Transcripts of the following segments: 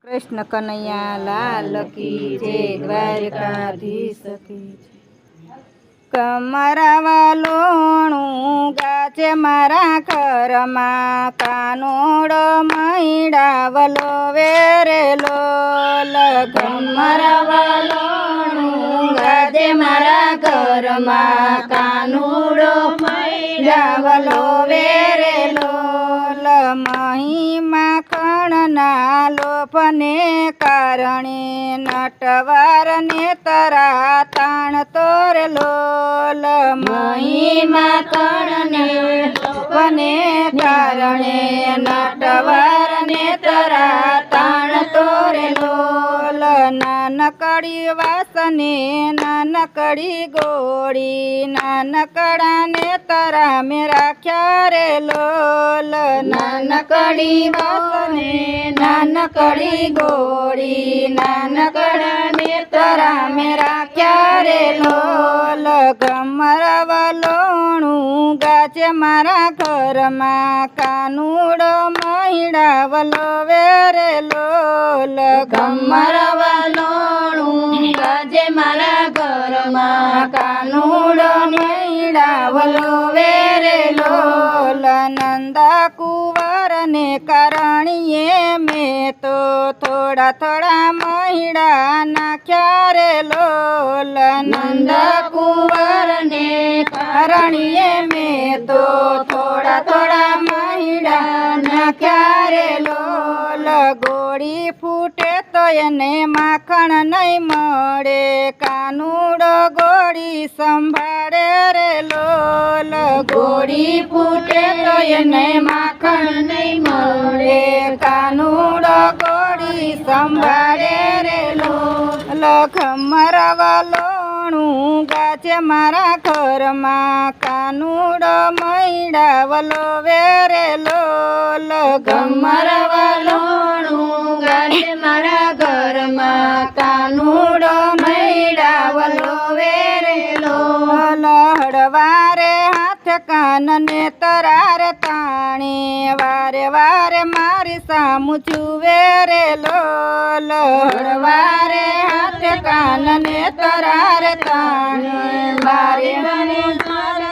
कृष्ण कन्हैया लाल की जय द्वारकाधीश की कमरा वालोणું ગાજે મારા ઘરમાં કાનુડો મૈડાવલો વેરેલો કમરા વાલોણું ગાજે મારા ઘરમાં કાનુડો મૈડાવલો વેરેલો મહિમા કણના લોભને કારણે નટવરને તરા તાણ તોરેલો મહિમા કણને લોભને કારણે નટવરને તરા તાણ તોરેલો નાનકડી વાસને નાનકડી ગોળી નાનકડાને તરા મેં રાખ્યા રે લોલ નાનકડી વાસને નાનકડી ગોળી નાનકડાને તરા મેં રાખ્યા રે લોલ ગમરવલોણું ગાજે મારા ઘરમાં કાનુડો મૈડાવલો વેરે લોલ ગમરવલોણું ગાજે મારા ઘરમાં કાનુડો મૈડાવલો વેરે લોલ નંદા કુંવરને કારણીએ મેં તો થોડા થોડા મૈડા નાખ્યા રે લોલ નંદા કુંવરને કારણીએ મેં તો થોડા થોડા મૈડા નાખ્યા રે લોલ ગોળી ફૂટે તો એને માખણ નહીં મળે કાનુડો ગોળી સંભાળે રે લોલ ગોળી ફૂટે તો એને માખણ નહીં મળે કાનુડો ગોળી સંભાળે રે લોલ ખમરવલોણું ગાજે મારા ઘરમાં કાનુડો મૈડાવલો વેરે લોલ ગમરવલોણું ગાજે મારા ઘરમાં કાનુડો મૈડાવલો વેરે લોલ હળવારે હાથ કાનને તરાર તાણે વારે વારે મારી સામું જુએ રે લોલ હળવારે હાથ કાનને તરાર તાણે વારે વારે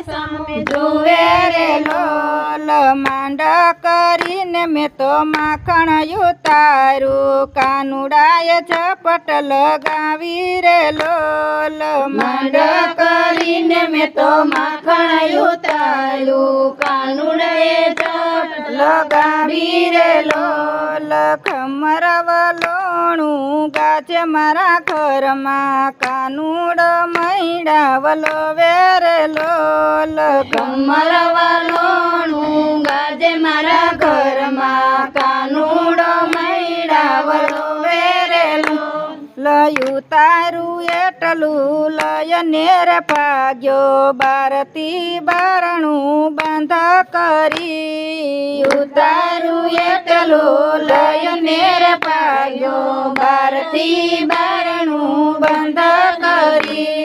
સામે જુએ રે લોલ માંડ કરીને મેં તો માખણ ઉતાર્યું કાનુડાએ ઝપટ લગાવી રે લોલ માંડ કરીને મેં તો માખણ ઉતાર્યું કાનુડાએ ઝપટ લગાવી રે લોલ ખમરવલોણું ગાજે મારા ઘરમાં કાનુડો મૈડાવલો વેરે લોલ ખમરવલોણું ગાજે મારા ઘરમાં કાનુડો મૈડાવલો વેરે લોલ ઉતારું એટલું લયને રે ભાગ્યો બારતી બારણું બંધ કરી ઉતારું એટલું લયને રે ભાગ્યો બારતી બારણું બંધ કરી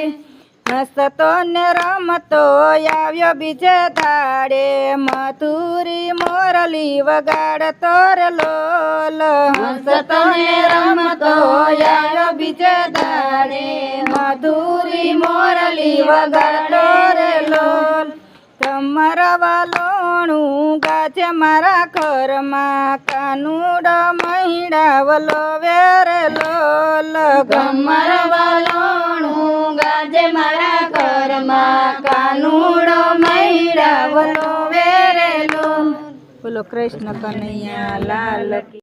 હસતો ને રમતો આવ્યો બીજે દાડે મધુરી મોરલી વગાડતો રે લોલ હસતો ને રમતો આવ્યો બીજે દાડે મધુરી મોરલી વગાડતો રે લોલ કમરવલોણું ગાજે મારા ઘરમાં કાનુડો મૈડાવલો વેરે લોલ કમરવલોણું ગાજે મારા ઘરમાં કાનુડો મૈડાવલો વેરે લોલ બોલો કૃષ્ણ કનૈયા લાલ કી